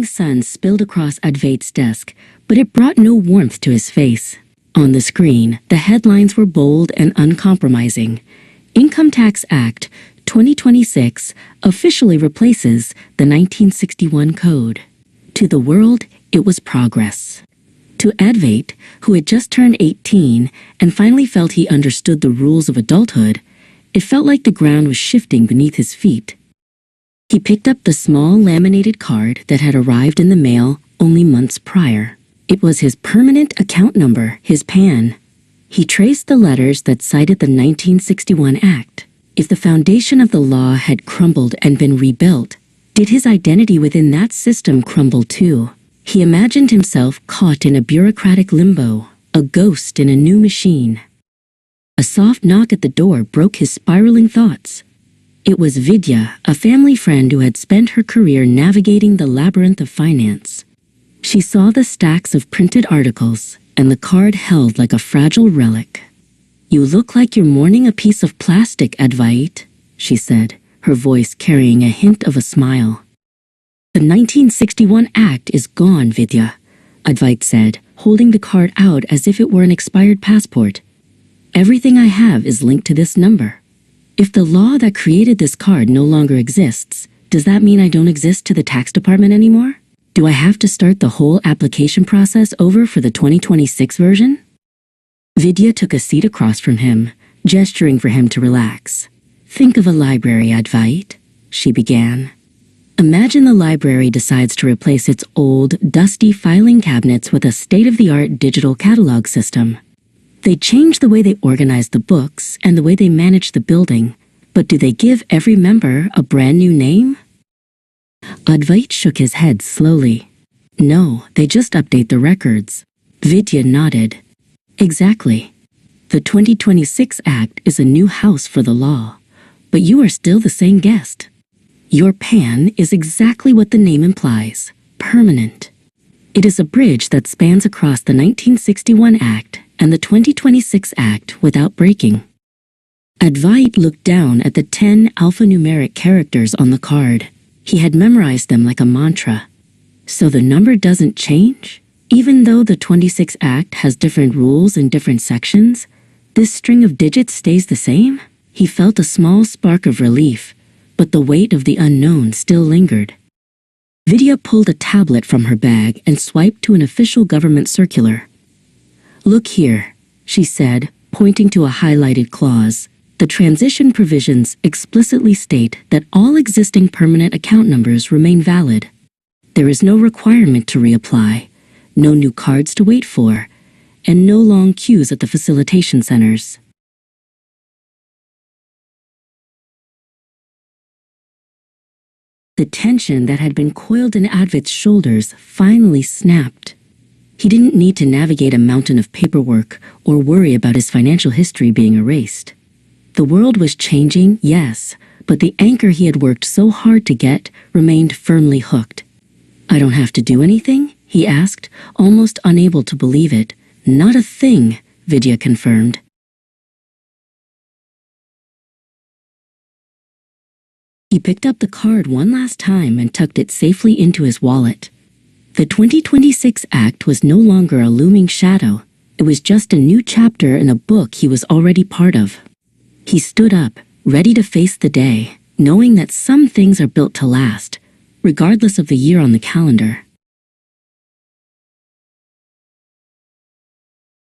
sun spilled across Advait's desk, but it brought no warmth to his face. On the screen, the headlines were bold and uncompromising. Income Tax Act 2026 officially replaces the 1961 Code. To the world, it was progress. To Advait, who had just turned 18 and finally felt he understood the rules of adulthood, it felt like the ground was shifting beneath his feet. He picked up the small laminated card that had arrived in the mail only months prior. It was his permanent account number, his PAN. He traced the letters that cited the 1961 Act. If the foundation of the law had crumbled and been rebuilt, did his identity within that system crumble too? He imagined himself caught in a bureaucratic limbo, a ghost in a new machine. A soft knock at the door broke his spiraling thoughts. It was Vidya, a family friend who had spent her career navigating the labyrinth of finance. She saw the stacks of printed articles and the card held like a fragile relic. "You look like you're mourning a piece of plastic, Advait," she said, her voice carrying a hint of a smile. "The 1961 Act is gone, Vidya," Advait said, holding the card out as if it were an expired passport. "Everything I have is linked to this number. If the law that created this card no longer exists, does that mean I don't exist to the tax department anymore? Do I have to start the whole application process over for the 2026 version?" Vidya took a seat across from him, gesturing for him to relax. "Think of a library, Advait," she began. "Imagine the library decides to replace its old, dusty filing cabinets with a state-of-the-art digital catalog system. They change the way they organize the books and the way they manage the building, but do they give every member a brand new name?" Advait shook his head slowly. "No, they just update the records." Vidya nodded. "Exactly. The 2026 Act is a new house for the law, but you are still the same guest. Your PAN is exactly what the name implies, permanent. It is a bridge that spans across the 1961 Act and the 2026 Act without breaking." Advait looked down at the 10 alphanumeric characters on the card. He had memorized them like a mantra. So the number doesn't change? Even though the 26 Act has different rules in different sections, this string of digits stays the same? He felt a small spark of relief, but the weight of the unknown still lingered. Vidya pulled a tablet from her bag and swiped to an official government circular. "Look here," she said, pointing to a highlighted clause. "The transition provisions explicitly state that all existing permanent account numbers remain valid. There is no requirement to reapply, no new cards to wait for, and no long queues at the facilitation centers." The tension that had been coiled in Advait's shoulders finally snapped. He didn't need to navigate a mountain of paperwork or worry about his financial history being erased. The world was changing, yes, but the anchor he had worked so hard to get remained firmly hooked. "I don't have to do anything?" he asked, almost unable to believe it. "Not a thing," Vidya confirmed. He picked up the card one last time and tucked it safely into his wallet. The 2026 Act was no longer a looming shadow. It was just a new chapter in a book he was already part of. He stood up, ready to face the day, knowing that some things are built to last, regardless of the year on the calendar.